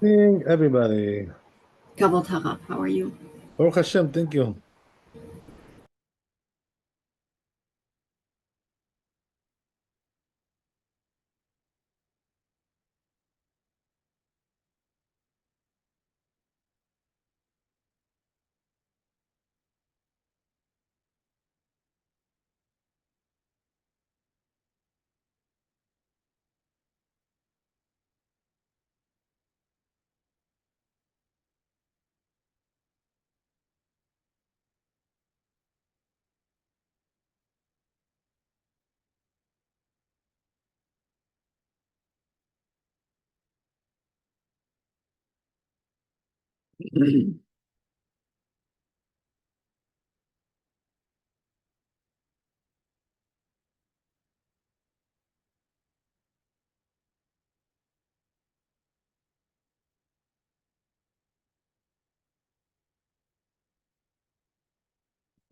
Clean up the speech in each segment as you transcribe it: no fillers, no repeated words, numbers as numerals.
Evening, everybody. Gabal Taraf, how are you? Baruch Hashem, thank you.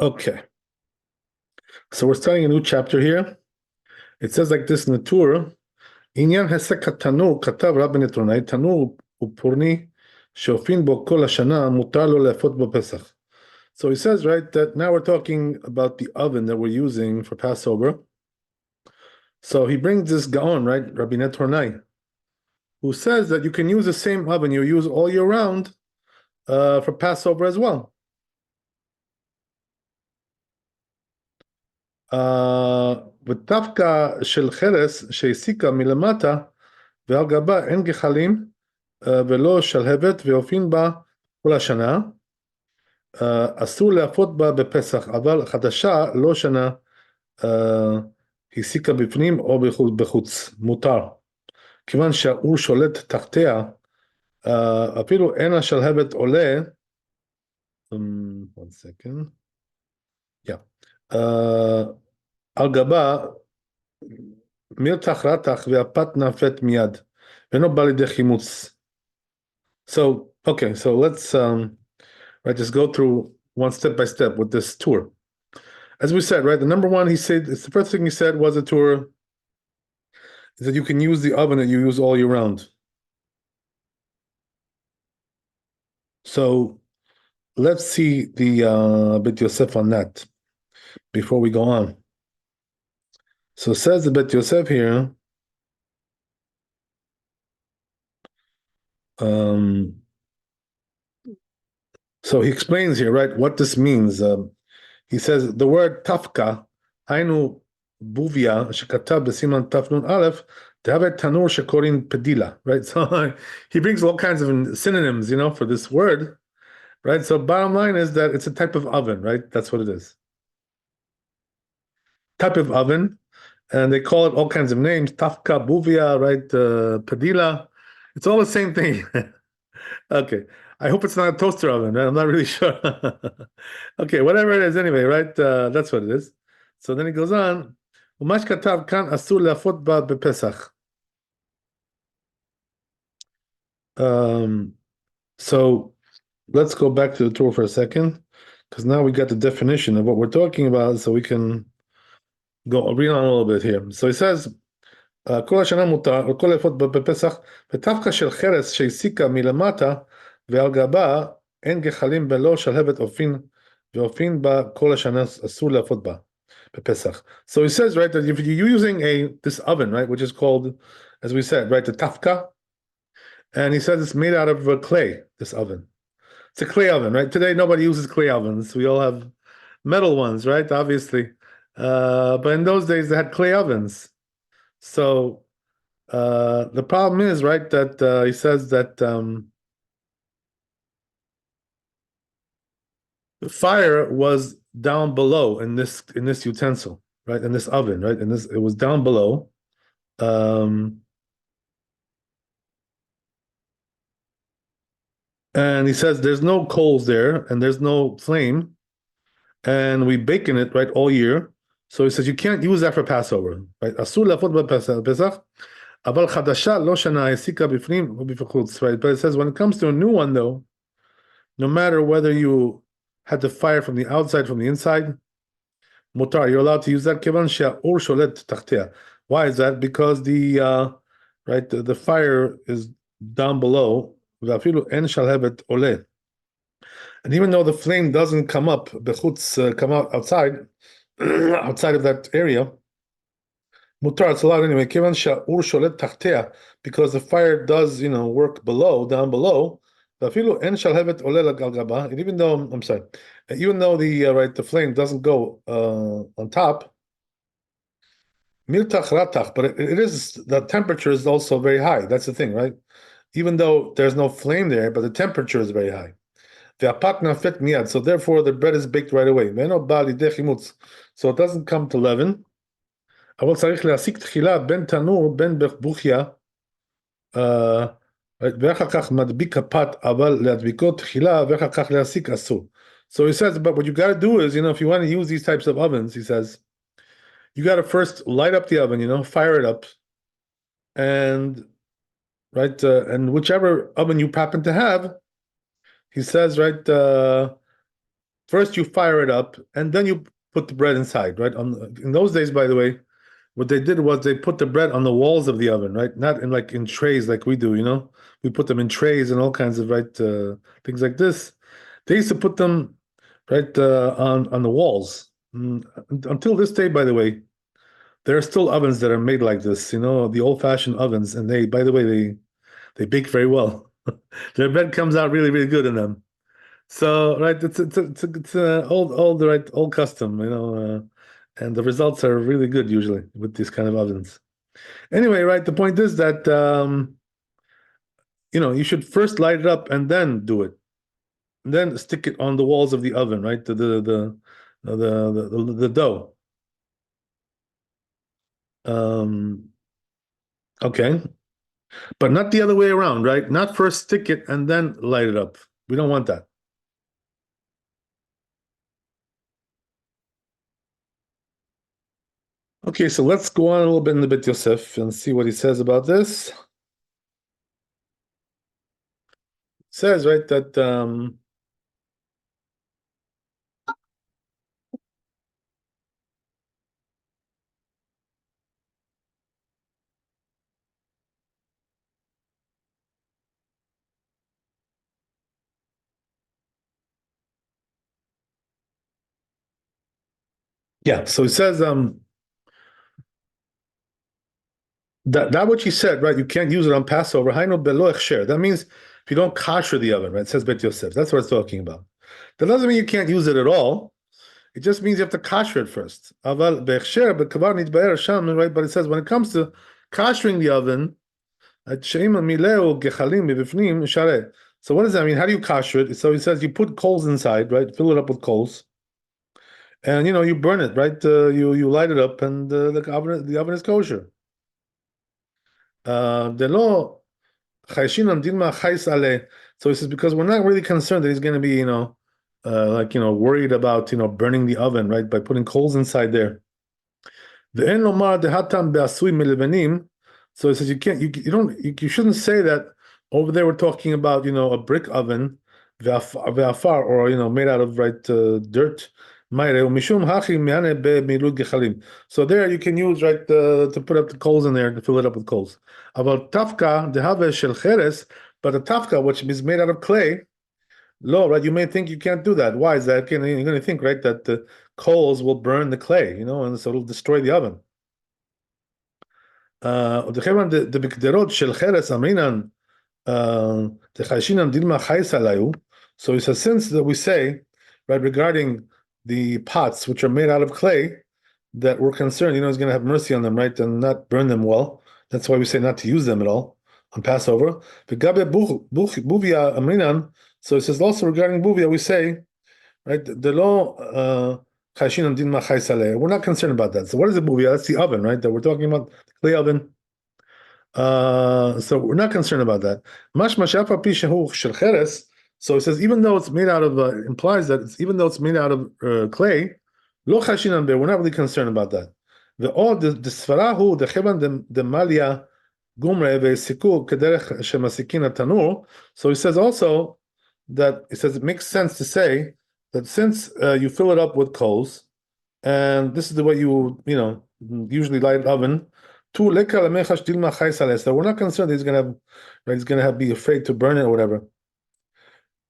Okay, so we're starting a new chapter here. It says like this in the Torah, Inyan hesek tanur katav Rabbi Netronai, tanur upurni sheofin bo kol hashana mutar lo le'afot bo Pesach. So he says, right, that now we're talking about the oven that we're using for Passover. So he brings this Gaon, right, Rabbi Netronai, who says that you can use the same oven you use all year round for Passover as well. ודווקא של חרס שהסיקה מלמטה ועל גבה אין גחלים ולא שלהבת ואופין בה כל השנה, אסור להפות בה בפסח, אבל חדשה לא שנה הסיקה בפנים או בחוץ, מותר. כיוון שהאור שולט תחתיה, אפילו אין השלהבת עולה, one second, על גבה מרתח רתח והפת נפת מיד, ואינו בא לידי חימוץ. So, okay, so let's just go through one step by step with this tour. As we said, right, the number one, he said, it's the first thing he said was a tour is that you can use the oven that you use all year round. So let's see the Bet Yosef on that before we go on. So it says the Bet Yosef here, so he explains here, right, what this means. He says the word tafka, היינו בוביה, שכתב בסימן תפנון א', תהווה תנור שקוראים פדילה, right? So he brings all kinds of synonyms, for this word, right? So bottom line is that it's a type of oven, right? That's what it is. Type of oven, and they call it all kinds of names, tafka, buvia, right? Padilla. It's all the same thing. Okay. I hope it's not a toaster oven, right? I'm not really sure. Okay, whatever it is anyway, right? That's what it is. So then he goes on, ומש כתב כאן אסור להפות בה בפסח. So let's go back to the Torah for a second, because now we got the definition of what we're talking about, so we can go read on a little bit here. So he says, כל השנה מותר, וכל להפות בפסח, ותפקה של חרס שהסיקה מלמטה, ועל גבה אין גחלים בלא שלהבת אופין, ואופין בה כל השנה אסור להפות בה. Pesach. So he says, right, that if you're using this oven, right, which is called, as we said, right, the tafka, and he says it's made out of clay, this oven. It's a clay oven, right? Today, nobody uses clay ovens. We all have metal ones, right? Obviously. But in those days, they had clay ovens. So the problem is, right, that he says that the fire was down below in this utensil, right, in this oven, right, it was down below, and he says there's no coals there and there's no flame, and we bake in it, right, all year. So he says you can't use that for Passover, right? Asur lafot b'Pesach, aval chadasha lo shana esika b'fnim u'b'chutz, right? But it says when it comes to a new one, though, no matter whether you had the fire from the outside, from the inside, mutar, you're allowed to use that. Kivan she'or sholet tachtea. Why is that? Because the fire is down below, ואפילו אין שלהבת עולה. And even though the flame doesn't come up, come out outside, outside of that area, mutar, it's allowed anyway. Kivan sha'ur sholet tachtea, because the fire does, work down below. Vafilu en shalhevet ole lagal gaba. And even though, I'm sorry, even though the flame doesn't go on top, miltach ratach, but it is, the temperature is also very high. That's the thing, right? Even though there's no flame there, but the temperature is very high. So therefore the bread is baked right away. So it doesn't come to leaven. אבל צריך להסיק תחילה בין תנור בין בוכיה, ואחר כך מדביק הפת, אבל להדביקו תחילה ואחר כך להסיק אסור. So he says, but what you got to do is, if you want to use these types of ovens, he says, you got to first light up the oven, fire it up, and and whichever oven you happen to have, he says, first you fire it up, and then you put the bread inside, right? In those days, by the way, what they did was they put the bread on the walls of the oven, right? Not in trays like we do, We put them in trays and all kinds of things like this. They used to put them on the walls. Until this day, by the way, there are still ovens that are made like this, the old-fashioned ovens, and by the way, they bake very well. Their bread comes out really, really good in them. So, it's old custom, and the results are really good usually with these kind of ovens. Anyway, the point is that you should first light it up and then do it, and then stick it on the walls of the oven, right? The dough. Okay, but not the other way around, right? Not first stick it and then light it up. We don't want that. Okay, so let's go on a little bit in the Beit Yosef and see what he says about this. It says, that yeah, so he says that what you said, right? You can't use it on Passover. That means if you don't kosher the oven, right? It says Beit Yosef. That's what it's talking about. That doesn't mean you can't use it at all. It just means you have to kosher it first. Right? But it says when it comes to koshering the oven, so what does that mean? How do you kosher it? So he says you put coals inside, right? Fill it up with coals, and you burn it, right? You light it up, and the oven is kosher. So he says because we're not really concerned that he's going to be, worried about burning the oven, right? By putting coals inside there. So he says you shouldn't say that over there we're talking about a brick oven, or made out of dirt. So there you can use to put up the coals in there to fill it up with coals. But the tafka, which is made out of clay, right? You may think you can't do that. Why is that? You're going to think, that the coals will burn the clay, and so it'll destroy the oven. The bikderot shel cheres aminan techashinan dilma chayis alayu. So he says, since that we say, regarding the pots which are made out of clay, that we're concerned, he's going to have mercy on them, right, and not burn them well. That's why we say not to use them at all on Passover. Buvia aminan. So it says also regarding buvia, we say, the law. We're not concerned about that. So what is the buvia? That's the oven, right? That we're talking about, the clay oven. So we're not concerned about that. So it says even though it's made out of, implies that even though it's made out of clay, we're not really concerned about that. The sfarahu the chevan the malia gumre ve'siku kederech shemasikin tanur. So he says also that it makes sense to say that since you fill it up with coals, and this is the way you usually light an oven, Tu leka lemechash dilma chayes aleh. So we're not concerned that he's gonna have, right, he's gonna be afraid to burn it or whatever.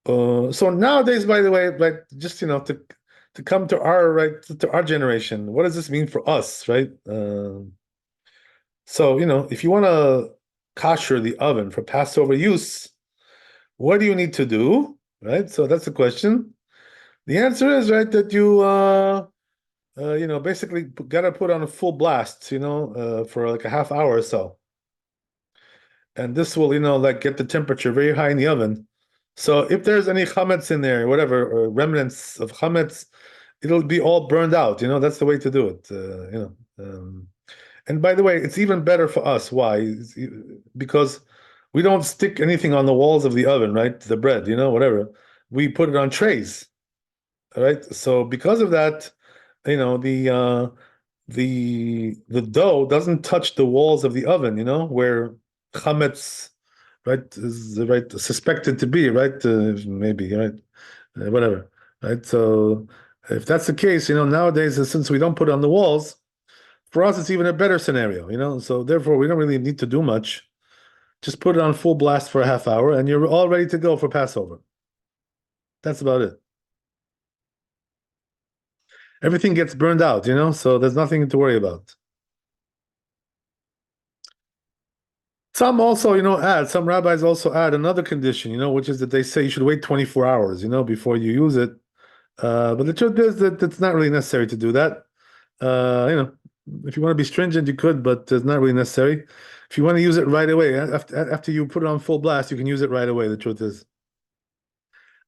So nowadays, by the way, right, just to come to our right to our generation, what does this mean for us, right? So if you want to kosher the oven for Passover use, what do you need to do, right? So that's the question. The answer is right that you basically gotta put on a full blast, for like a half hour or so, and this will like get the temperature very high in the oven. So if there's any chametz in there, whatever, or remnants of chametz, it'll be all burned out. That's the way to do it. And by the way, it's even better for us. Why? Because we don't stick anything on the walls of the oven, right? The bread, whatever. We put it on trays, all right? So because of that, the dough doesn't touch the walls of the oven, where chametz, right, is right suspected to be, right? Maybe, right? Whatever, right? So if that's the case, nowadays since we don't put it on the walls, for us it's even a better scenario, So therefore, we don't really need to do much. Just put it on full blast for a half hour, and you're all ready to go for Passover. That's about it. Everything gets burned out, so there's nothing to worry about. Some rabbis also add another condition, which is that they say you should wait 24 hours, before you use it. But the truth is that it's not really necessary to do that. If you want to be stringent, you could, but it's not really necessary. If you want to use it right away, after you put it on full blast, you can use it right away. The truth is.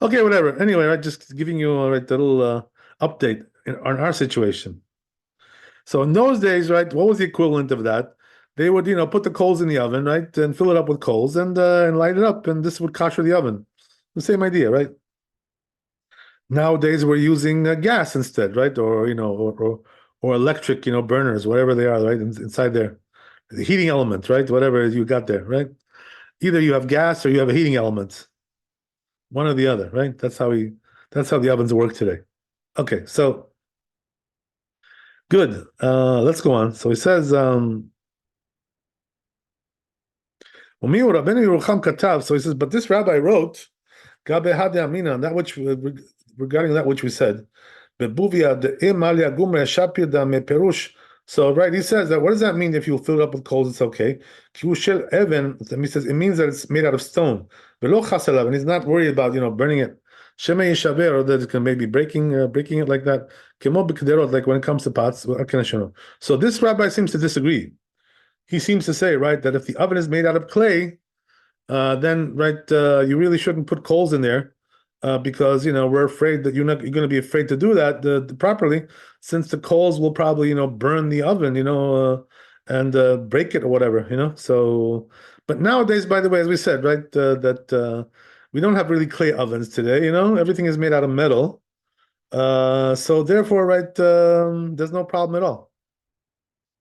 Okay, whatever. Anyway, right, just giving you right, a little update on our situation. So in those days, right, what was the equivalent of that? They would, put the coals in the oven, right, and fill it up with coals and light it up, and this would kosher the oven. The same idea, right? Nowadays we're using gas instead, right, or electric, burners, whatever they are, right, inside there, the heating element, right, whatever you got there, right. Either you have gas or you have a heating element, one or the other, right? That's how the ovens work today. Okay, so good. Let's go on. So he says, so he says, but this rabbi wrote, that which regarding that which we said, so right, he says that what does that mean if you fill it up with coals, it's okay. He says it means that it's made out of stone. And he's not worried about burning it. Or that it can maybe breaking it like that. Like when it comes to pots. So this rabbi seems to disagree. He seems to say, right, that if the oven is made out of clay, then right, you really shouldn't put coals in there, because we're afraid that you're going to be afraid to do that properly, since the coals will probably burn the oven, and break it or whatever, So, but nowadays, by the way, as we said, right, that we don't have really clay ovens today, everything is made out of metal, so therefore, right, there's no problem at all.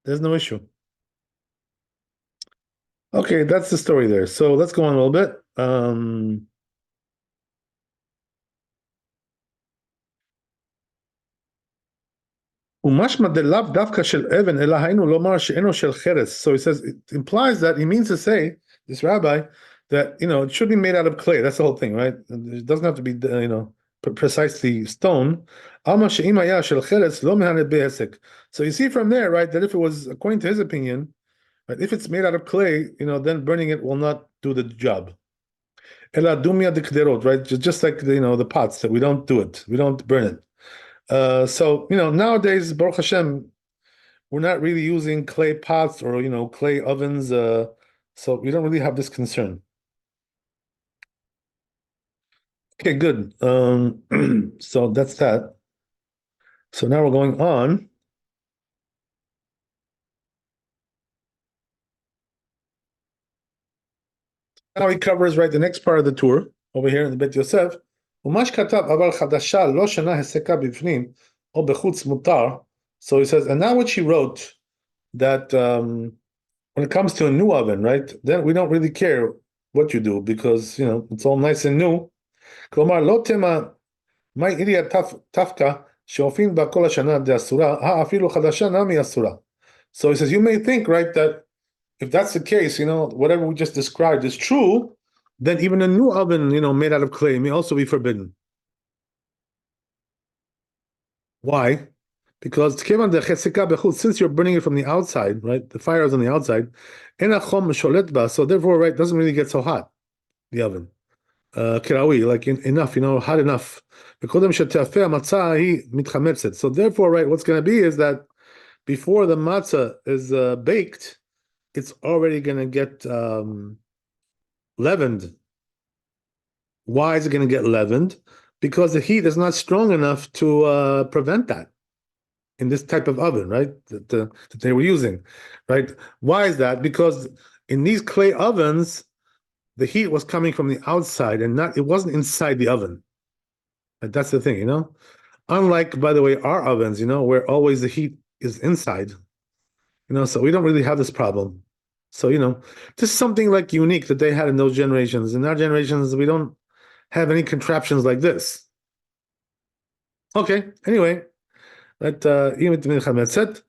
There's no issue. Okay, that's the story there. So let's go on a little bit. ומשמע דלאו דווקא של אבן, אלא היינו לומר שאינו של חרס. So he says, it implies that he means to say, this rabbi, that, it should be made out of clay. That's the whole thing, right? It doesn't have to be, precisely stone. עלמא שאם היה של חרס, לא מהנה בעסק. So you see from there, right, that if it was, according to his opinion, right, if it's made out of clay, then burning it will not do the job. אלא דומיה דקדרות, right? Just like, the pots, that we don't do it. We don't burn it. So nowadays, Baruch Hashem, we're not really using clay pots or clay ovens, so we don't really have this concern. Okay, good. So that's that. So now we're going on. Now he covers right the next part of the tour over here in the Bet Yosef. So he says, and now what she wrote, that when it comes to a new oven, right, then we don't really care what you do, because it's all nice and new. כלומר, לא תמה מהי עיריית תפקה שהופין בה כל השנה דאסורה, אפילו חדשה נמי אסורה. So he says, you may think, right, that if that's the case, whatever we just described is true, then even a new oven, made out of clay may also be forbidden. Why? Because since you're burning it from the outside, right? The fire is on the outside, so therefore, right, doesn't really get so hot, the oven. Kirawi, like enough, hot enough. So therefore, right, what's going to be is that before the matzah is baked, it's already going to get leavened. Why is it going to get leavened? Because the heat is not strong enough to prevent that in this type of oven, right? That they were using, right? Why is that? Because in these clay ovens, the heat was coming from the outside and it wasn't inside the oven. And that's the thing, Unlike, by the way, our ovens, where always the heat is inside, so we don't really have this problem. So, this is something like unique that they had in those generations. In our generations, we don't have any contraptions like this. Okay, anyway, אם מתחמצת,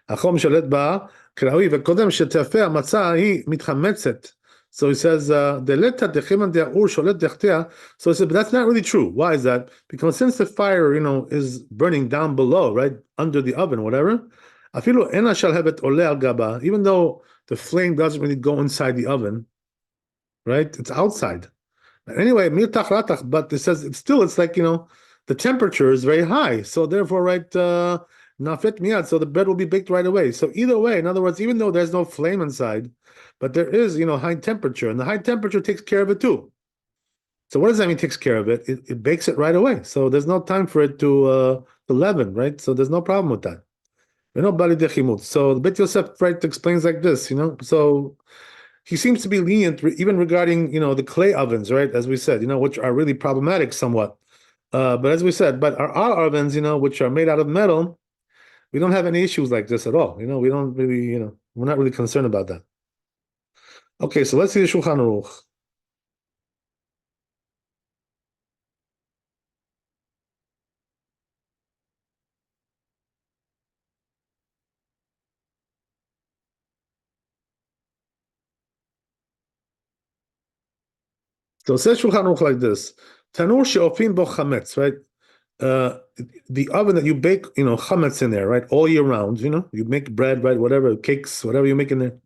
החום שולט בה כראוי, וקודם שתפה המצה היא מתחמצת. So he says, דלתא דחימן דאור שולט תחתיה. So he said, but that's not really true. Why is that? Because since the fire, is burning down below, right, under the oven, whatever, אפילו אין השלהבת עולה על גבה, even though the flame doesn't really go inside the oven, right, it's outside. Anyway, but it says it's like, the temperature is very high. So therefore, right, nafet miyad, so the bread will be baked right away. So either way, in other words, even though there's no flame inside, but there is, high temperature, and the high temperature takes care of it too. So what does that mean, takes care of it? It bakes it right away. So there's no time for it to leaven, right? So there's no problem with that. So the Bet Yosef, right, explains like this, so he seems to be lenient even regarding, the clay ovens, right? As we said, which are really problematic somewhat. But as we said, but our ovens, which are made out of metal, we don't have any issues like this at all. We don't really, we're not really concerned about that. Okay, so let's see the Shulchan Aruch. So it says Shulchan Aruch like this: Tanur she'ofin bo chametz, right? The oven that you bake, chametz in there, right, all year round. You make bread, right, whatever, cakes, whatever you make in there,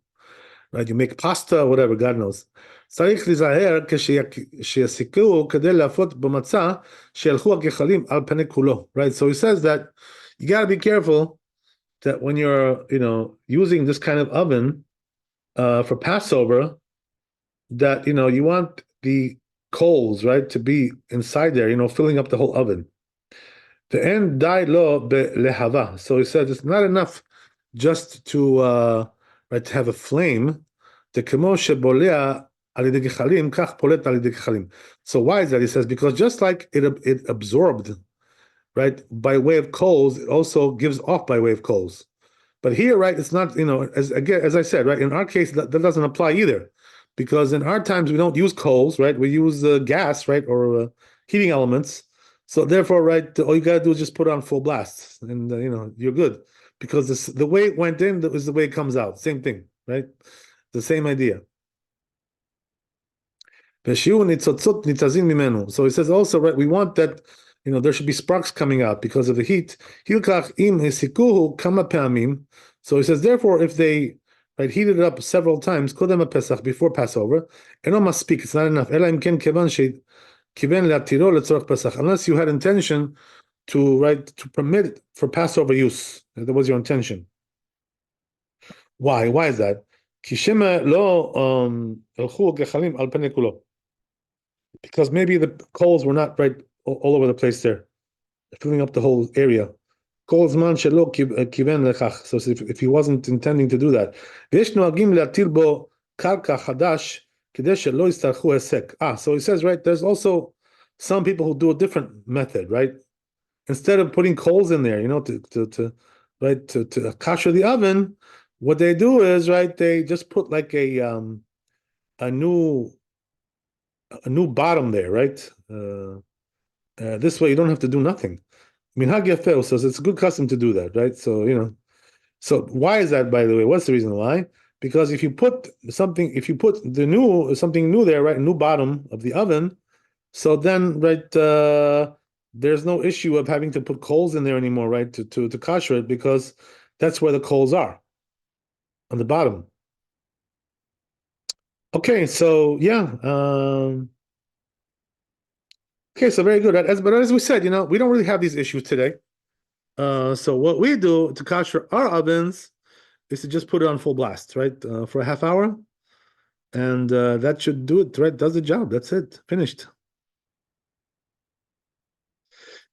right? You make pasta, whatever, God knows. צריך להיזהר כשיסיקו כדי להפות במצה שילכו הגחלים על פני כולו, right? So he says that you got to be careful that when you're, using this kind of oven for Passover, that, you want the coals, right, to be inside there, filling up the whole oven. The end die lo lehava. So he said it's not enough just to right, to have a flame. So why is that? He says because just like it absorbed, right, by way of coals, it also gives off by way of coals. But here, right, it's not, as I said, right, in our case, that doesn't apply either. Because in our times, we don't use coals, right? We use gas, right, or heating elements. So therefore, right, all you got to do is just put it on full blast, and you're good. Because the way it went in is the way it comes out. Same thing, right? The same idea. So he says also, right, we want that, there should be sparks coming out because of the heat. So he says, therefore, if they heated it up several times, before Passover, it's not enough. Unless you had intention to permit it for Passover use. That was your intention. Why? Why is that? Because maybe the coals were not right all over the place there, filling up the whole area. So if he wasn't intending to do that. So he says, right, there's also some people who do a different method, right? Instead of putting coals in there, to kasher the oven, what they do is, right, they just put like a new bottom there, right? This way you don't have to do nothing. Minhag Yafel says it's a good custom to do that, right? So, So why is that, by the way? What's the reason why? Because if you put something new there, right, new bottom of the oven, so then, right, there's no issue of having to put coals in there anymore, right, to kosher it, because that's where the coals are, on the bottom. Okay, so yeah, okay, so very good. But as we said, we don't really have these issues today. So what we do to kosher our ovens is to just put it on full blast, right, for a half hour, and that should do it, right? Does the job. That's it. Finished.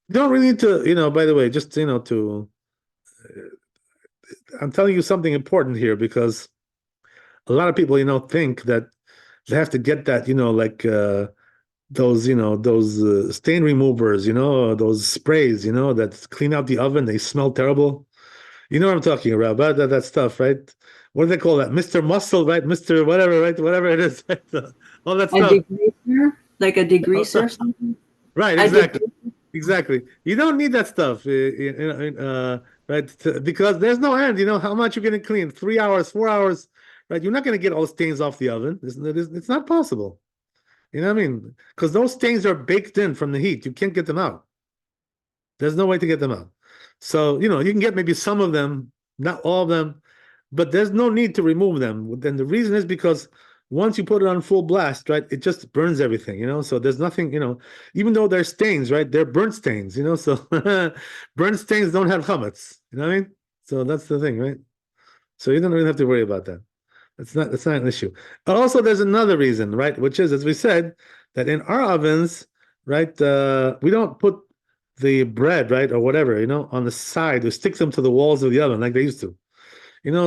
You don't really need to, by the way, just I'm telling you something important here, because a lot of people, think that they have to get that, like those stain removers, those sprays, that clean out the oven. They smell terrible. You know what I'm talking about, that stuff, right? What do they call that? Mr. Muscle, right? Mr. Whatever, right? Whatever it is, right? All that A stuff. degreaser, like a degreaser or something. Right, A exactly. degreaser. Exactly. You don't need that stuff, right? Because there's no end. You know how much you're going to clean? 3 hours, 4 hours, right? You're not going to get all the stains off the oven. It's not possible. You know what I mean? Because those stains are baked in from the heat. You can't get them out. There's no way to get them out. So, you can get maybe some of them, not all of them, but there's no need to remove them. Then the reason is because once you put it on full blast, right, it just burns everything, So there's nothing, even though they're stains, right, they're burnt stains, So burnt stains don't have chametz, you know what I mean? So that's the thing, right? So you don't really have to worry about that. That's not an issue. Also, there's another reason, right? Which is, as we said, that in our ovens, right, we don't put the bread, right, or whatever, on the side, we stick them to the walls of the oven like they used to.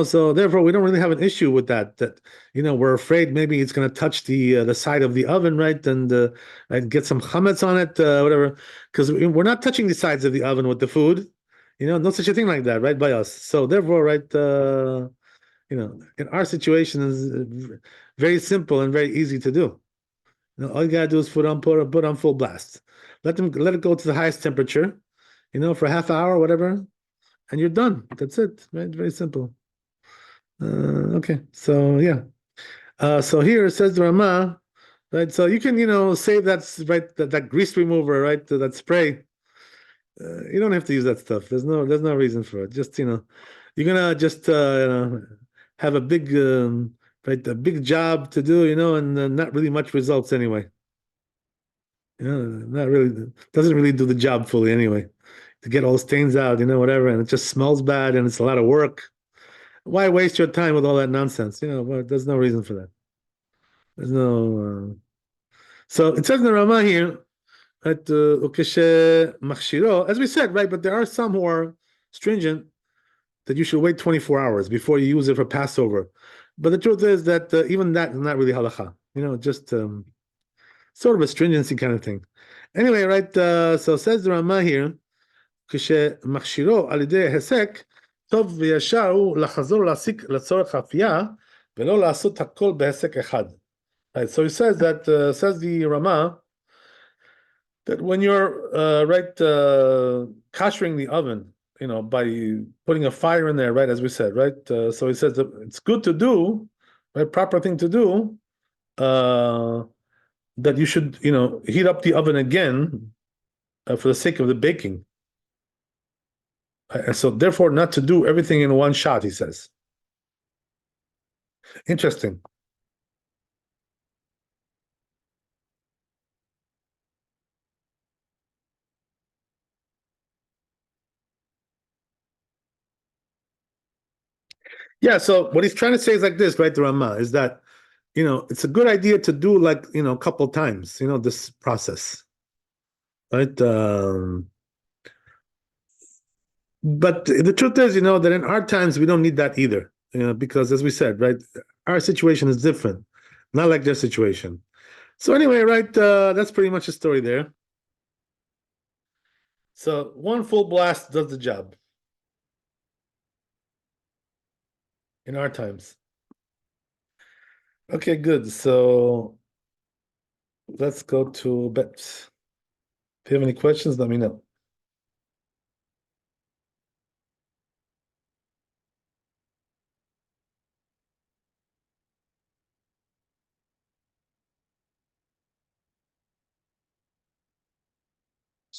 So therefore we don't really have an issue with that. That we're afraid maybe it's going to touch the side of the oven, right, and get some chametz on it, whatever. Because we're not touching the sides of the oven with the food, no such a thing like that, right, by us. So therefore, right, in our situation is very simple and very easy to do. All you gotta do is put on full blast. Let it go to the highest temperature, for a half hour, whatever, and you're done. That's it. Right? Very simple. Okay, so yeah. So here it says the Rama, right? So you can, save that grease remover, right? That spray. You don't have to use that stuff. There's no reason for it. Just, you're gonna just, have a big, right, a big job to do, and not really much results anyway. Not really, doesn't really do the job fully anyway. To get all the stains out, whatever, and it just smells bad and it's a lot of work. Why waste your time with all that nonsense? Well, there's no reason for that. There's no. So it says in the Ramah here that ukeshe machshiro, as we said, right? But there are some who are stringent that you should wait 24 hours before you use it for Passover. But the truth is that even that is not really halacha. Just sort of a stringency kind of thing. Anyway, right? So says the Ramah here, כשמכשירו על ידי היסק, טוב וישר הוא לחזור להסיק לצורך אפייה, ולא לעשות הכל בהיסק אחד. Right, so he says that, says the Rama, that when you're koshering the oven, by putting a fire in there, right, as we said, right? So he says that it's good to do, right, proper thing to do, that you should, heat up the oven again for the sake of the baking. So therefore, not to do everything in one shot, he says. Interesting. Yeah, so what he's trying to say is like this, right, the Rama, is that, it's a good idea to do like, a couple times, this process, right? But the truth is, that in our times, we don't need that either, because as we said, right, our situation is different, not like their situation. So anyway, right, that's pretty much the story there. So one full blast does the job in our times. Okay, good. So let's go to bets. If you have any questions, let me know.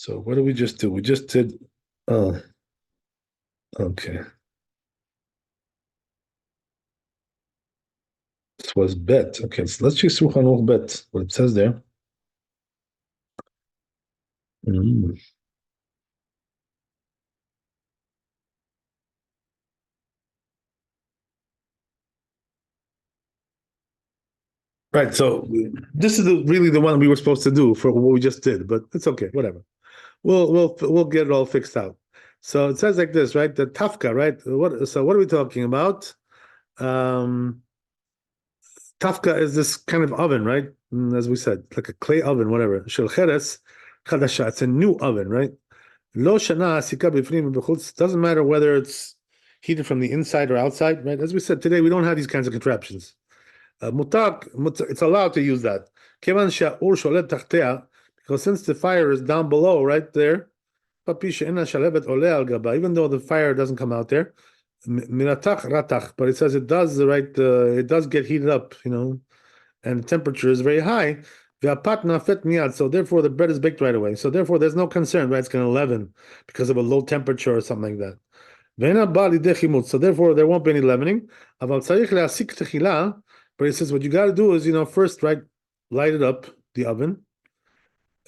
So what did we just do? We just did, oh, okay. This was bet. Okay, so let's choose Shulchan Aruch bet, what it says there. Mm. Right, so this is really the one we were supposed to do for what we just did, but it's okay, whatever. We'll get it all fixed out. So it says like this, right? The tafka, right? What are we talking about? Um, Tafka is this kind of oven, right? As we said, like a clay oven, whatever. Shel cheres chadasha. It's a new oven, right? Lo shana asika b'fnim v'chutz. Doesn't matter whether it's heated from the inside or outside, right? As we said today, we don't have these kinds of contraptions. It's allowed to use that. Kevan sha'ur sholet tachtea, because since the fire is down below, right there, even though the fire doesn't come out there, miratach ratach, but it says it does it does get heated up, and the temperature is very high. So therefore the bread is baked right away. So therefore there's no concern, right? It's going to leaven because of a low temperature or something like that. So therefore there won't be any leavening. But he says what you got to do is, first, right, light it up, the oven.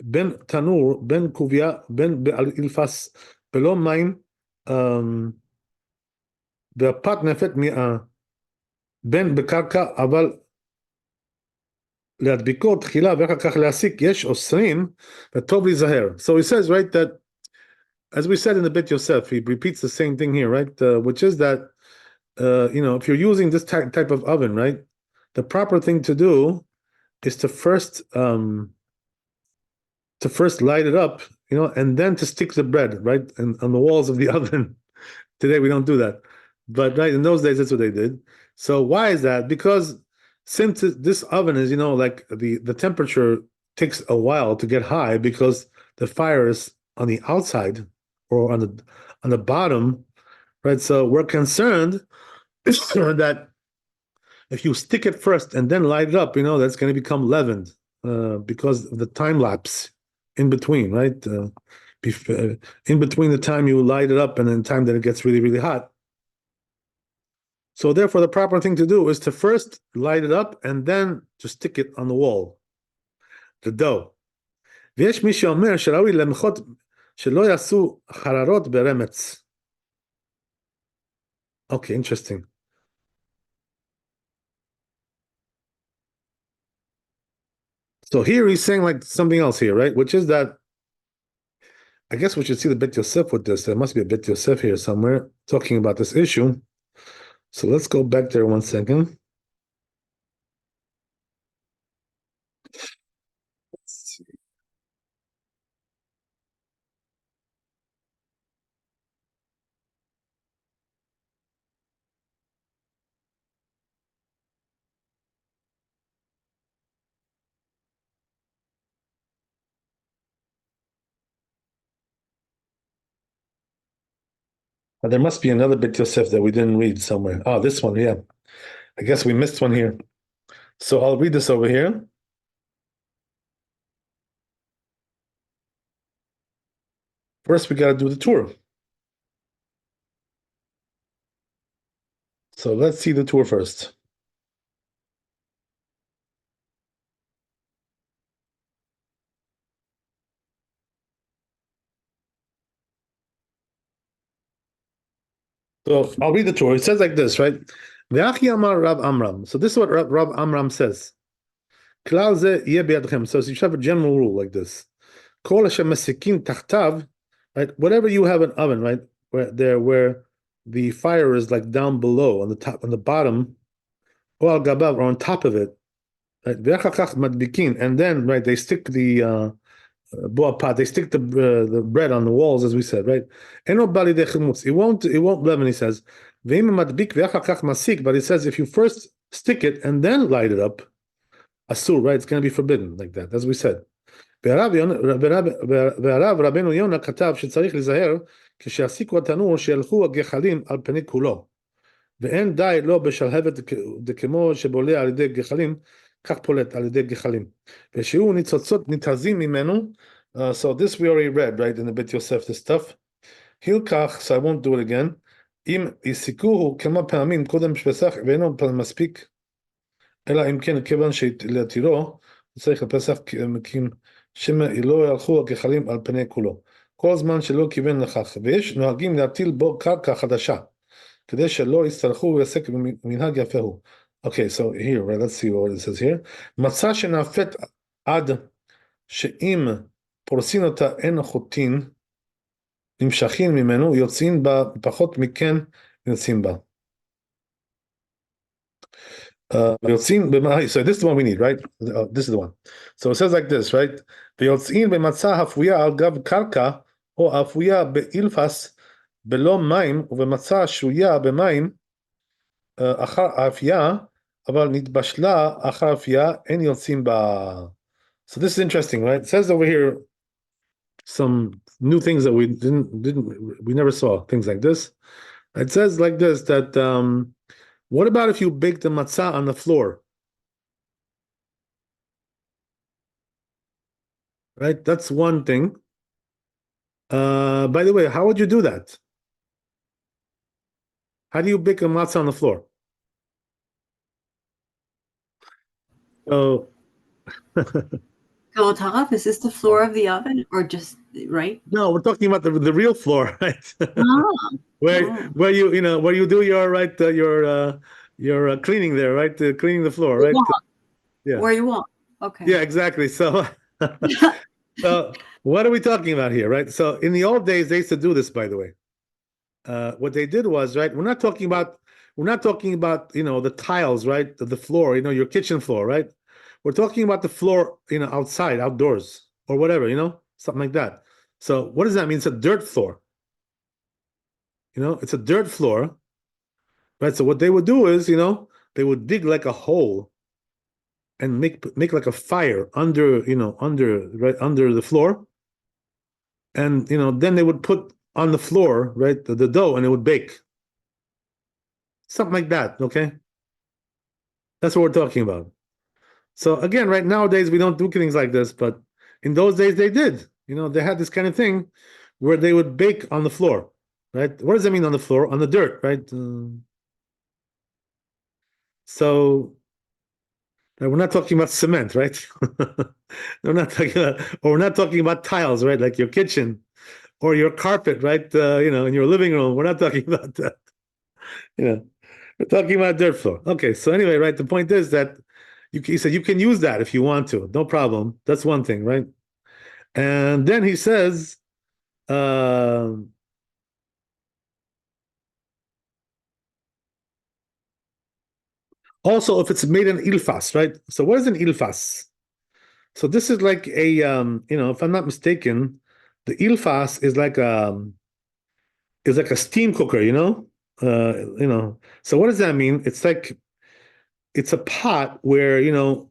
Ben tanur, ben kuvia, ben ilfas, below mine, והפת נפת בין בקרקע, אבל להדביקו תחילה ואחר כך להסיק, יש אוסרים וטוב להיזהר. So he says, right, that as we said in the Beit Yosef, he repeats the same thing here, right, which is that, if you're using this type of oven, right, the proper thing to do is to first light it up, and then to stick the bread, right, on the walls of the oven. Today we don't do that. But right in those days, that's what they did. So why is that? Because since this oven is, like the temperature takes a while to get high because the fire is on the outside or on the bottom, right? So we're concerned that if you stick it first and then light it up, that's going to become leavened because of the time lapse in between, right? In between the time you light it up and then the time that it gets really, really hot. So therefore, the proper thing to do is to first light it up and then to stick it on the wall, the dough. ויש מי שאומר שראוי למחות שלא יעשו חררות ברמץ. Okay, interesting. So here he's saying like something else here, right? Which is that, I guess we should see the Beit Yosef with this. There must be a Beit Yosef here somewhere talking about this issue. So let's go back there 1 second. Let's see. There must be another Beit Yosef that we didn't read somewhere. Oh, this one, yeah. I guess we missed one here. So I'll read this over here. First, we got to do the tour. So let's see the tour first. So I'll read the tour. It says like this, right? V'achi amar Rav Amram. So this is what Rav Amram says. Klal ze yeh biyadchem. So you should have a general rule like this. Kol hashem mesikin tachtav, right? Whatever you have an oven, right? Where the fire is like down below, on the top, on the bottom, or al gabav, or on top of it, right? V'achachach madbikin, and then right they stick the pot. They stick the bread on the walls, as we said, right? It won't leaven. He says, but he says if you first stick it and then light it up, asur, right? It's going to be forbidden like that, as we said. והרב רבנו יונה כתב שצריך להיזהר כשיעסיקו התנור שילכו הגחלים על פני כולו ואין די לא בשלהבת כמו שבולע על ידי גחלים כך פולט על ידי גחלים ושהוא ניצוצות ניתזים ממנו So this we already read, right, in the Beit Yosef, this stuff. Hilkach, so I won't do it again. אם הסיקוהו כמה פעמים קודם פסח ואינו מספיק, אלא אם כן כיוון שלהתירו, צריך לפסח שמא לא ילכו הגחלים על פני כולו. כל זמן שלא כיוון לכך, ויש נוהגים להטיל בו קרקע חדשה, כדי שלא יצטרכו לעסק במנהג יפה הוא. Okay, so here, right, let's see what it says here. מצה שנאפת עד שאם פורסין אותה אין החוטין, נמשכים ממנו, יוצאים בה פחות מכן יוצאים בה. יוצאים במה, so this is the one we need, right? This is the one. So it says like this, right? ויוצאים במצה הפויה על גב קרקע, או הפויה באילפס, בלא מים, ובמצה שרויה במים, אחר האפייה, אבל נתבשלה אחר האפייה, אין יוצאים בה. So this is interesting, right? It says over here some new things that we never saw, things like this. It says like this, that what about if you bake the matzah on the floor? Right, that's one thing. By the way, how would you do that? How do you bake a matzah on the floor? So Is this the floor of the oven or just right? no, we're talking about the real floor, right? Ah, where you do your right your cleaning there, right? Cleaning the floor, right? Yeah. Where you walk. Okay. Yeah, exactly. So, so what are we talking about here, right? So in the old days, they used to do this, by the way. What they did was, right, we're not talking about the tiles, right? The floor, your kitchen floor, right? We're talking about the floor, outside, outdoors, or whatever, something like that. So what does that mean? It's a dirt floor. It's a dirt floor, right? So what they would do is, they would dig like a hole and make like a fire under the floor. And, then they would put on the floor, right, the dough, and it would bake. Something like that, okay? That's what we're talking about. So again, right, nowadays we don't do things like this, but in those days they did. They had this kind of thing where they would bake on the floor, right? What does that mean on the floor? On the dirt, right? So we're not talking about cement, right? we're not talking about tiles, right? Like your kitchen or your carpet, right? In your living room. We're not talking about that. We're talking about dirt floor. Okay, so anyway, right? The point is that he said you can use that if you want to, no problem. That's one thing, right? And then he says, also, if it's made in ilfas, right? So what is an ilfas? So this is like a, if I'm not mistaken, the ilfas is like a steam cooker, So what does that mean? It's like, it's a pot where, the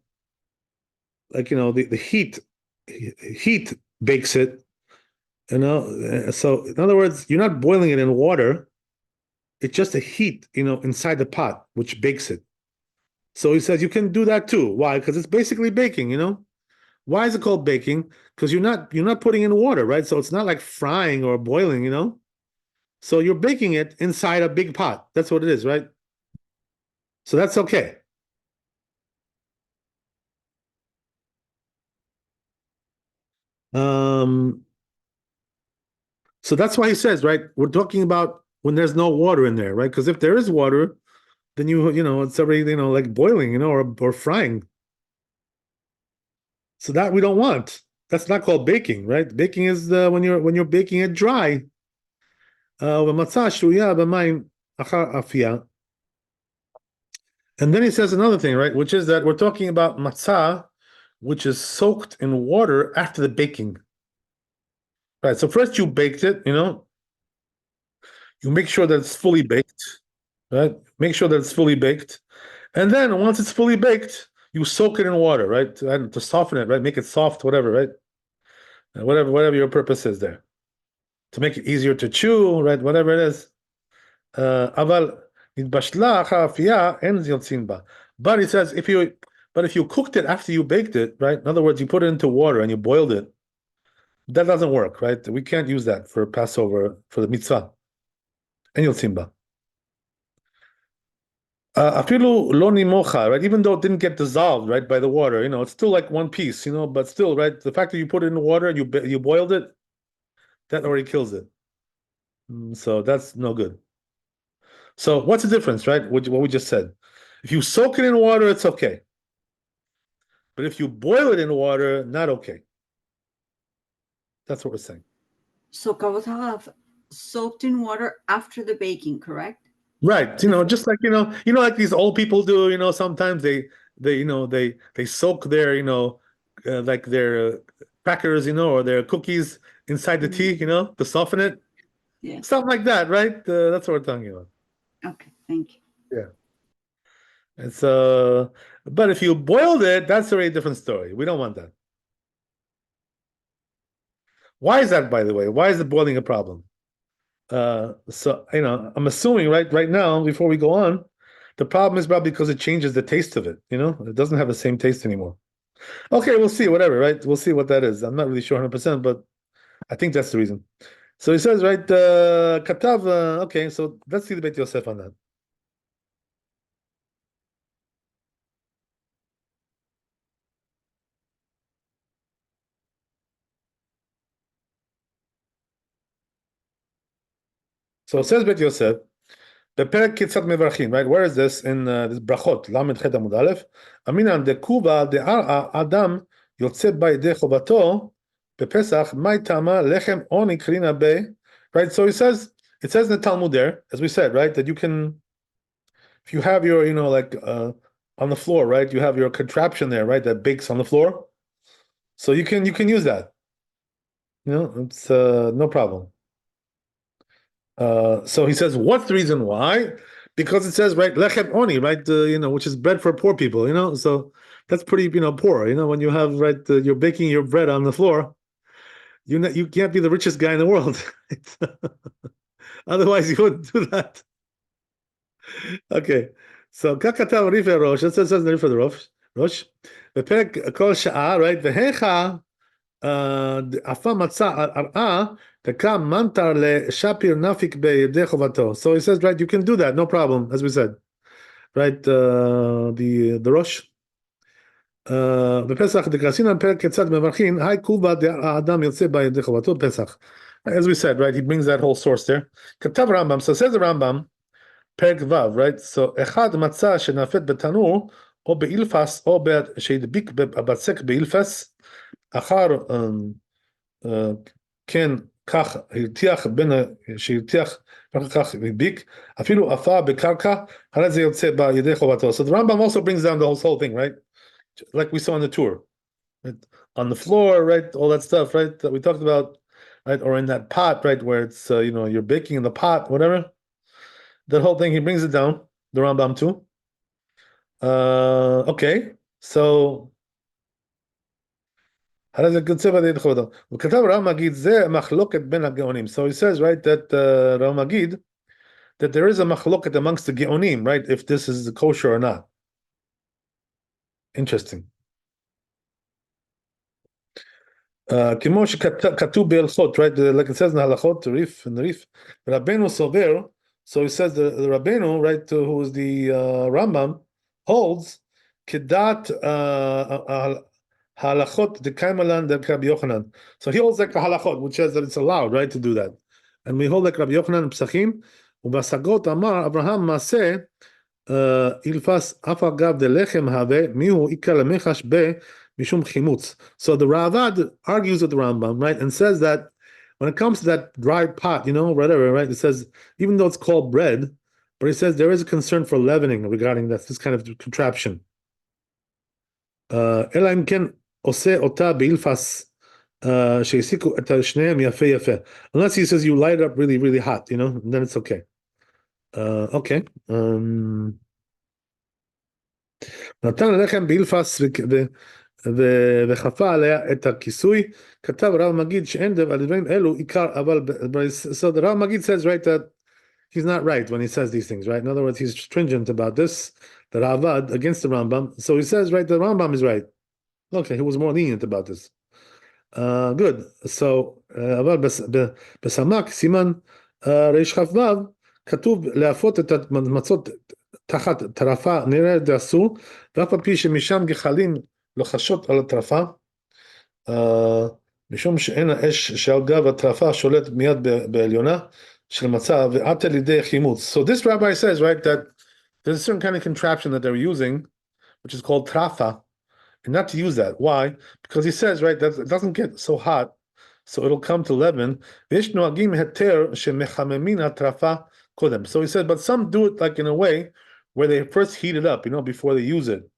heat bakes it, So in other words, you're not boiling it in water. It's just a heat, inside the pot, which bakes it. So he says you can do that too. Why? Because it's basically baking, Why is it called baking? Because you're not putting in water, right? So it's not like frying or boiling, So you're baking it inside a big pot. That's what it is, right? So that's okay. So that's why he says, right? We're talking about when there's no water in there, right? Because if there is water, then it's already like boiling, or frying. So that we don't want. That's not called baking, right? Baking is when you're baking it dry. And then he says another thing, right? Which is that we're talking about matzah, which is soaked in water after the baking. Right. So first you baked it, you make sure that it's fully baked, right? Make sure that it's fully baked. And then once it's fully baked, you soak it in water, right? To soften it, right? Make it soft, whatever, right? Whatever your purpose is there. To make it easier to chew, right? Whatever it is. But he says if you cooked it after you baked it, right? In other words, you put it into water and you boiled it, that doesn't work, right? We can't use that for Passover, for the mitzvah. And Yom Simba. Afilu lo nimocha, right? Even though it didn't get dissolved, right, by the water, it's still like one piece, but still, right? The fact that you put it in the water and you boiled it, that already kills it. So that's no good. So what's the difference, right? What we just said. If you soak it in water, it's okay. But if you boil it in water, not okay. That's what we're saying. So kavod soaked in water after the baking, correct? Right. Just like like these old people do. Sometimes they soak their like their crackers, or their cookies inside the tea, to soften it. Yeah. Something like that, right? That's what we're talking about. Okay, thank you. Yeah. It's but if you boiled it, that's a very different story. We don't want that. Why is that, by the way? Why is the boiling a problem? So I'm assuming right now, before we go on, the problem is probably because it changes the taste of it. It doesn't have the same taste anymore. Okay, we'll see. Whatever, right? We'll see what that is. I'm not really sure 100%, but I think that's the reason. So he says, right, Katav. Okay, so let's see the Beit Yosef on that. So it says Beit Yosef, בפרק קיצת מברכים, right? Where is this? In this brachot, למד ח' עמוד א', אמינן דקובה דערעא אדם יוצא בידי חובתו בפסח, מאי טעמה לחם עוני קרינה ב, right? So it says in the Talmud there, as we said, right, that you can, if you have your, like on the floor, right, you have your contraption there, right, that bakes on the floor, so you can use that. It's no problem. So he says, what's the reason why? Because it says, right, lechem oni, right, which is bread for poor people, so that's pretty, poor, when you have, right, you're baking your bread on the floor, you can't be the richest guy in the world. Otherwise, you wouldn't do that. Okay, so kakatav rife rosh, it says the rife rosh, בפרק כל שעה, right, והיכה עפה מצה ארעה, תקע מנטר לשפיר נפיק בידי חובתו. So he says, right, you can do that, no problem, as we said. Right, the Rosh. בפסח דקרסינן פרק כיצד מברכין, היי קובה האדם יוצא בידי חובתו בפסח. As we said, right, he brings that whole source there. כתב רמב"ם, so says the Rambam, פרק ו', right, so אחד מצה שנפת בתנור, או באילפס, או שהדביק בבצק באילפס, אחר כן כך הרתיח שהרתיח כך הדביק, אפילו עפה בקרקע, הרי זה יוצא בידי חובתו. So the Rambam also brings down the whole thing, right? Like we saw on the tour. Right? On the floor, right? All that stuff, right? That we talked about, right? Or in that pot, right? Where it's, you're baking in the pot, whatever. That whole thing, he brings it down, the Rambam too. Okay, so וכתב רב מגיד זה מחלוקת בין הגאונים. So he says, right, that רב מגיד, that there is a מחלוקת amongst the גאונים, right, if this is kosher or not. Interesting. כמו שכתוב בהלכות, right, like it says in ההלכות, in the Rif, רבנו סובר, so he says the רבנו, right, who is the Rambam, holds כדת halachot the kaimalan the Rabbi Yochanan. So he holds like the halachot, which says that it's allowed, right, to do that. And we hold like Rabbi Yochanan in Psachim. Ubasagot amar Abraham maseh ilfas afar gav de lechem have mihu ikal mechash be mishum chimutz. So the Ravad argues with the Rambam, right, and says that when it comes to that dry pot, whatever, right, it says even though it's called bread, but he says there is a concern for leavening regarding this kind of contraption. אלא אם כן עושה אותה באילפס שהסיקו את שניהם יפה יפה. Unless he says you light it up really, really hot, and then it's okay. Okay. נתן הלחם באילפס וחפה עליה את הכיסוי, כתב רב מגיד שאין דברים אלו עיקר, אבל so the רב מגיד says, right, that he's not right when he says these things, right? In other words, he's stringent about this, the Ravad against the Rambam. So he says, right, the Rambam is right. Okay, he was more lenient about this. Good. So, אבל בסמ"ק, סימן רכ"ו, כתוב להפות את המצות תחת טרפה נראה דאסור, ואף על פי שמשם גחלים לוחשות על הטרפה, משום שאין האש שעל גב הטרפה שולט מיד בעליונה של מצה ועד על ידי חימוץ. So this rabbi says, right, that there's a certain kind of contraption that they're using, which is called trafa, and not to use that. Why? Because he says, right, that it doesn't get so hot, so it'll come to leaven. So he said, but some do it like in a way where they first heat it up, before they use it.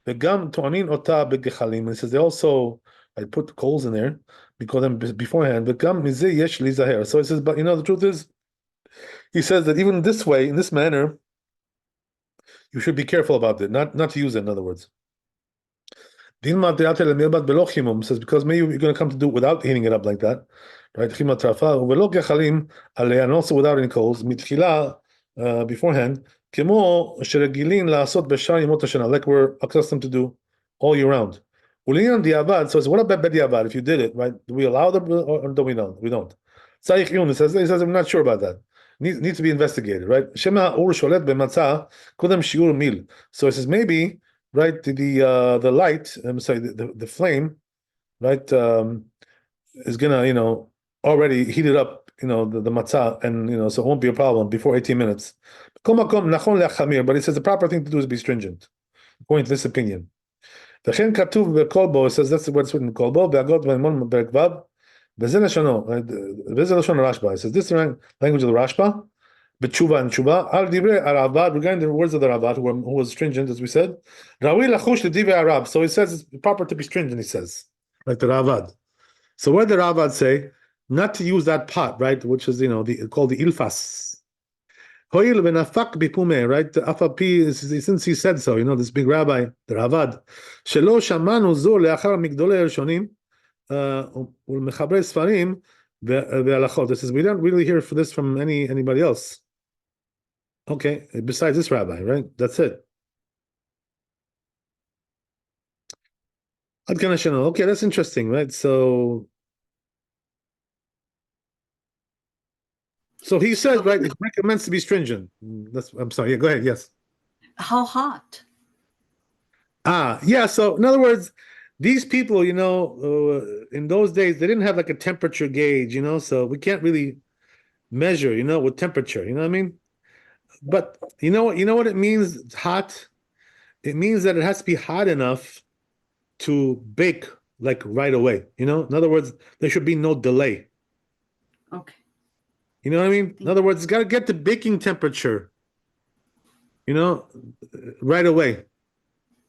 And he says they also, I put coals in there because them beforehand. So he says, but the truth is, he says that even this way, in this manner, you should be careful about it, not to use it, in other words. Says because maybe you're going to come to do it without heating it up like that, right? And also without any coals, beforehand, like we're accustomed to do all year round. So it's what about bediavad if you did it, right? Do we allow them or do we not? We don't. He says I'm not sure about that. Needs to be investigated, right? So he says maybe, right, the light, I'm sorry, the flame, right, is gonna, already heat it up, the matzah, and so it won't be a problem before 18 minutes. But he says the proper thing to do is be stringent, according to this opinion. It says that's what's written in kolbo, Rashba. It says this language of the Rashba, B'tshuva and Tshuva, al divrei Aravad, regarding the words of the Ravad, who was stringent, as we said. Rawi lachush l'divrei Arab. So he says it's proper to be stringent, he says, like the Ravad. So what did the Ravad say? Not to use that pot, right, which is, called the ilfas. Hoil v'nafak bipume, right, afapi, since he said so, this big rabbi, the Ravad, shelo shamanu zo leachar migdolei rishonim, ulmechabrei sfarim, ve'alachot. This is, we don't really hear for this from anybody else. Okay, besides this rabbi, right? That's it. Okay, that's interesting, right? So he says, right, it recommends to be stringent. I'm sorry, yeah, go ahead, yes. How hot? Yeah, so in other words, these people, in those days, they didn't have like a temperature gauge, so we can't really measure, with temperature, you know what I mean? But you know what it means, it's hot? It means that it has to be hot enough to bake like right away. In other words, there should be no delay. Okay. You know what I mean? In other words, it's got to get the baking temperature, right away.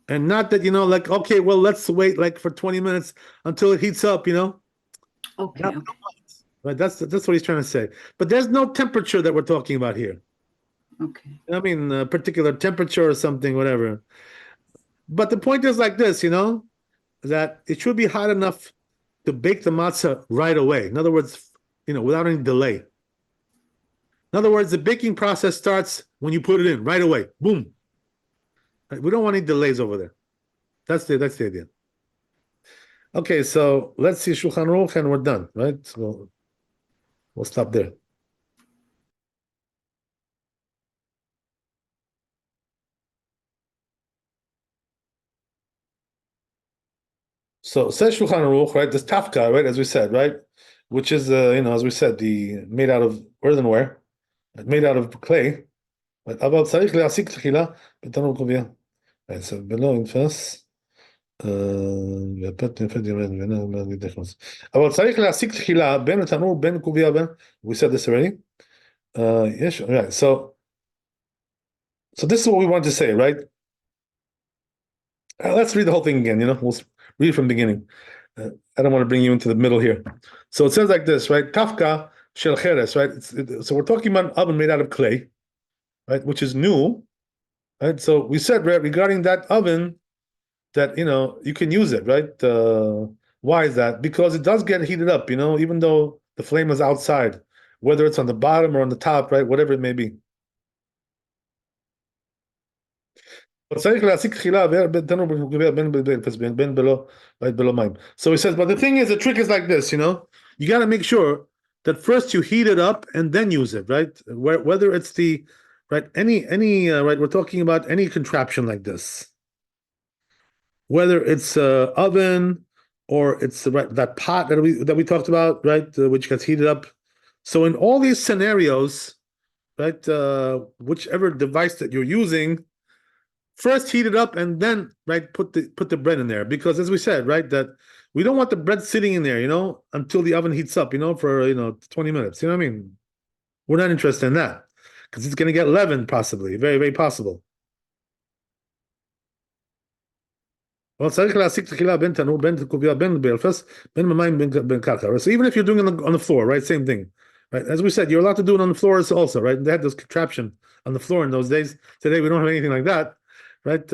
And not that, like, okay, well, let's wait like for 20 minutes until it heats up, Okay. Right, that's what he's trying to say. But there's no temperature that we're talking about here. Okay. I mean, a particular temperature or something, whatever. But the point is like this, that it should be hot enough to bake the matzah right away. In other words, without any delay. In other words, the baking process starts when you put it in, right away. Boom. Right? We don't want any delays over there. That's the idea. Okay, so let's see Shulchan Aruch and we're done, right? So we'll stop there. So says Shulchan Aruch, right? This tafka, right? As we said, right? Which is, as we said, made out of earthenware, made out of clay. אבל צריך להסיק תחילה בתנור קוביה. So below infas. אבל צריך להסיק תחילה בין התנור בין קוביה בין. We said this already. Yes, right. So this is what we want to say, right? Let's read the whole thing again. We'll read it from the beginning. I don't want to bring you into the middle here. So it says like this, right? Kafka shel cheres, right? So we're talking about an oven made out of clay, right? Which is new, right? So we said, right, regarding that oven, that you can use it, right? Why is that? Because it does get heated up, even though the flame is outside, whether it's on the bottom or on the top, right? Whatever it may be. צריך להשיג תחילה בין תנור בין בלא, right, below מים. So he says, but the thing is, the trick is like this, you got to make sure that first you heat it up and then use it, right? Whether it's the, right, right, we're talking about any contraption like this, whether it's oven or it's right, that pot that we talked about, right, which gets heated up. So in all these scenarios, right, whichever device that you're using, first heat it up and then right put the bread in there, because as we said, right, that we don't want the bread sitting in there, until the oven heats up, for 20 minutes. You know what I mean? We're not interested in that because it's going to get leavened, possibly, very very possible. Well, צריך להשיג תחילה בין תנור, בין קובייה, בין באלפס, בין במים, בין קרקע. So even if you're doing it on the floor, right, same thing. Right, as we said, you're allowed to do it on the floors also, right? They had this contraption on the floor in those days. Today we don't have anything like that, right?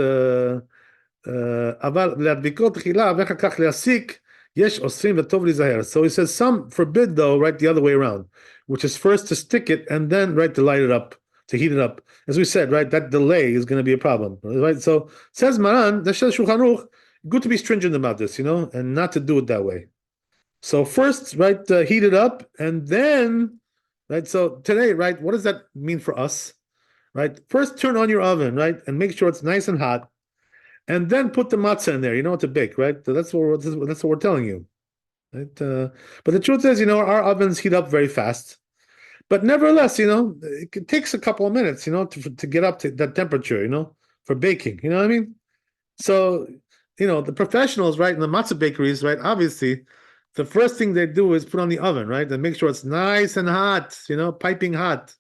אבל להדביקו תחילה ואחר כך להסיק, יש אוסרים וטוב להיזהר. So he says some forbid though, right, the other way around, which is first to stick it and then, right, to light it up, to heat it up. As we said, right, that delay is going to be a problem, right? So says Maran, that says Shulchan Aruch, good to be stringent about this, and not to do it that way. So first, right, heat it up and then, right, so today, right, what does that mean for us? Right, first turn on your oven, right, and make sure it's nice and hot, and then put the matzah in there, to bake, right? So that's what we're telling you, right? But the truth is, our ovens heat up very fast, but nevertheless, it takes a couple of minutes, to get up to that temperature, for baking. You know what I mean? So, the professionals, right, in the matzah bakeries, right, obviously, the first thing they do is put on the oven, right, and make sure it's nice and hot, piping hot.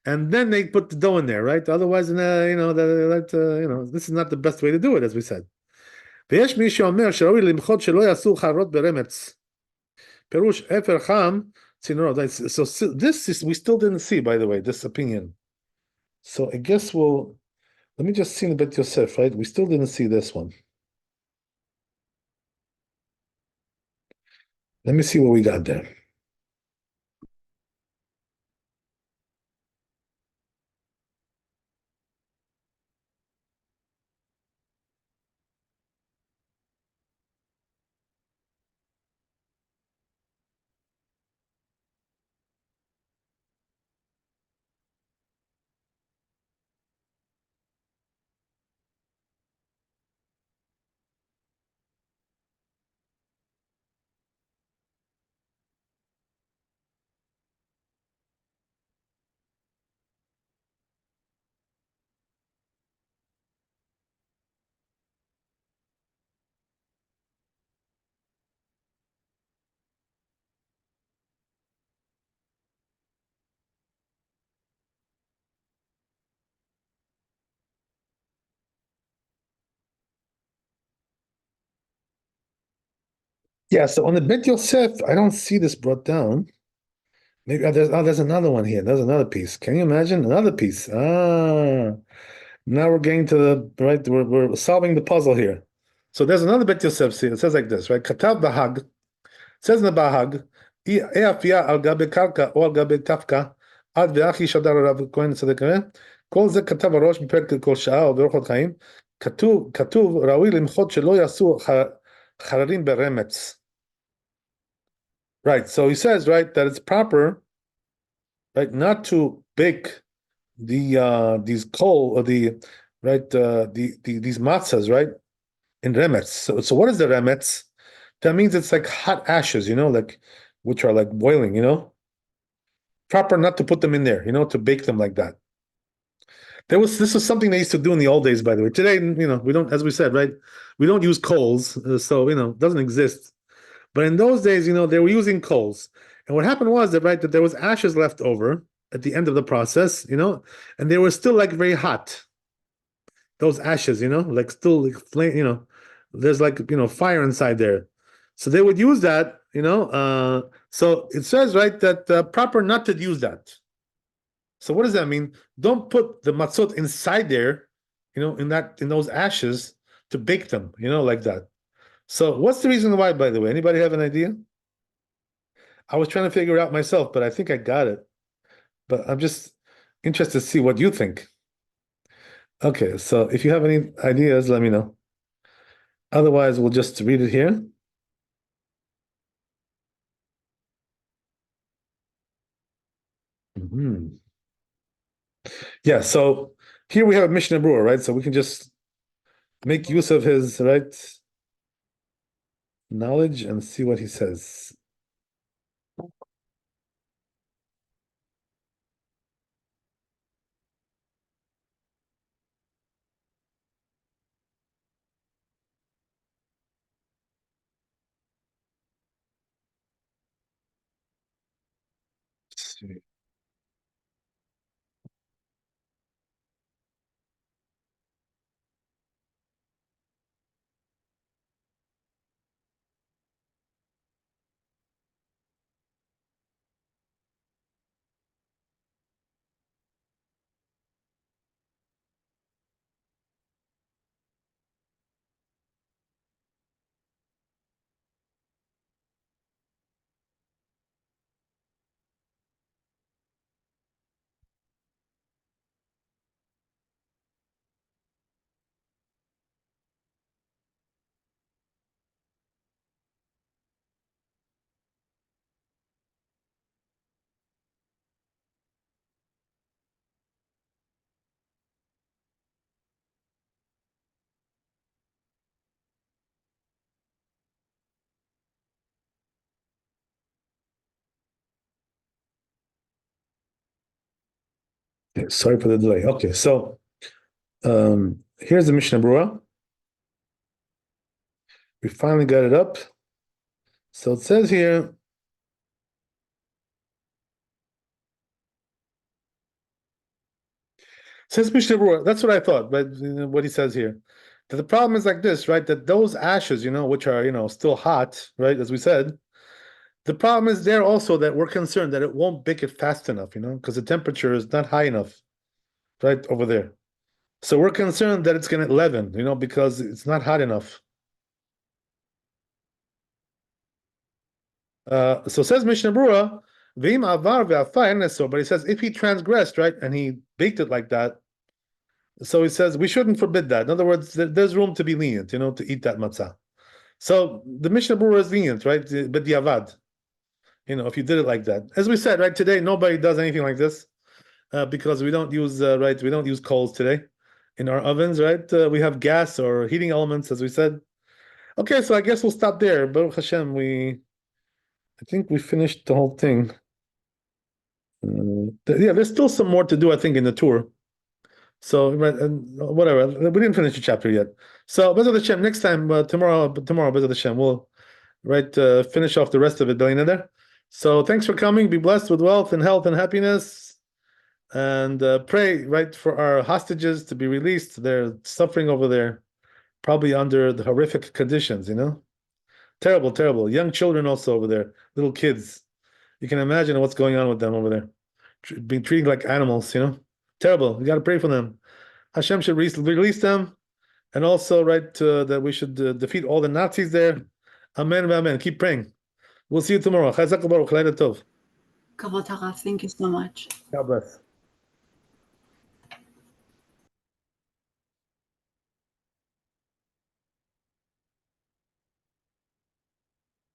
And then they put the dough in there, right? Otherwise, this is not the best way to do it, as we said. ויש מי שאומר שראוי למחות שלא יעשו חרות ברמץ. פירוש אפר חם צינורות. So this is, we still didn't see, by the way, this opinion. So I guess let me just see in the Bet Yosef, right? We still didn't see this one. Let me see what we got there. Yeah, so on the Bet Yosef, I don't see this brought down. Maybe there's another one here. There's another piece. Can you imagine another piece? Now we're getting to the right. We're solving the puzzle here. So there's another Bet Yosef here. It says like this, right? Katav Bahag. It says in the Bahag, afia al gabe karka or al gabe tafka ad ve'achi shadar Rav Kohen tzedek. כל זה כתב הראש מפרק כל שעה או באורחות חיים. כתוב ראוי למחות שלא יעשו חררים ברמץ. Right, so he says, right, that it's proper, right, not to bake these coal or these matzahs, right, in remetz. So what is the remetz? That means it's like hot ashes, like which are like boiling, Proper not to put them in there, to bake them like that. This was something they used to do in the old days, by the way. Today, we don't, as we said, right, we don't use coals, so it doesn't exist. But in those days, they were using coals. And what happened was that, right, that there was ashes left over at the end of the process, and they were still like very hot. Those ashes, like still like flame, there's like, fire inside there. So they would use that, so it says, right, that proper not to use that. So what does that mean? Don't put the matzot inside there, in those ashes to bake them, like that. So what's the reason why, by the way? Anybody have an idea? I was trying to figure it out myself, but I think I got it. But I'm just interested to see what you think. Okay, so if you have any ideas, let me know. Otherwise, we'll just read it here. Mhm. Yeah, so here we have a Mishnah Berurah, right? So we can just make use of his right knowledge and see what he says. Let's see. Okay, sorry for the delay. Okay, so here's the Mishnah Berurah. We finally got it up. So it says here, says Mishnah Berurah, that's what I thought, but what he says here. That the problem is like this, right? That those ashes, which are, still hot, right? As we said, the problem is there also that we're concerned that it won't bake it fast enough, because the temperature is not high enough, right over there. So we're concerned that it's going to leaven, because it's not hot enough. So says Mishnah Berurah, V'im avar ve'afar eneso, but he says if he transgressed, right, and he baked it like that, so he says we shouldn't forbid that. In other words, there's room to be lenient, to eat that matzah. So the Mishnah Berurah is lenient, right? But the avad, if you did it like that, as we said, right, today nobody does anything like this because we don't use we don't use coals today in our ovens, right? We have gas or heating elements, as we said. Okay, so I guess we'll stop there. Baruch Hashem, I think we finished the whole thing. Yeah, there's still some more to do, I think, in the tour. So whatever, we didn't finish the chapter yet. So Bezat Hashem, next time, tomorrow, Bezat Hashem, we'll finish off the rest of it, Belineder. So thanks for coming. Be blessed with wealth and health and happiness, and pray for our hostages to be released. They're suffering over there, probably under the horrific conditions. Terrible, terrible. Young children also over there, little kids. You can imagine what's going on with them over there, being treated like animals. Terrible. You got to pray for them. Hashem should release them, and also that we should defeat all the Nazis there. Amen, amen. Keep praying. We'll see you tomorrow. Chazak Baruch, Laila Tov. Kavod Harav, thank you so much. God bless.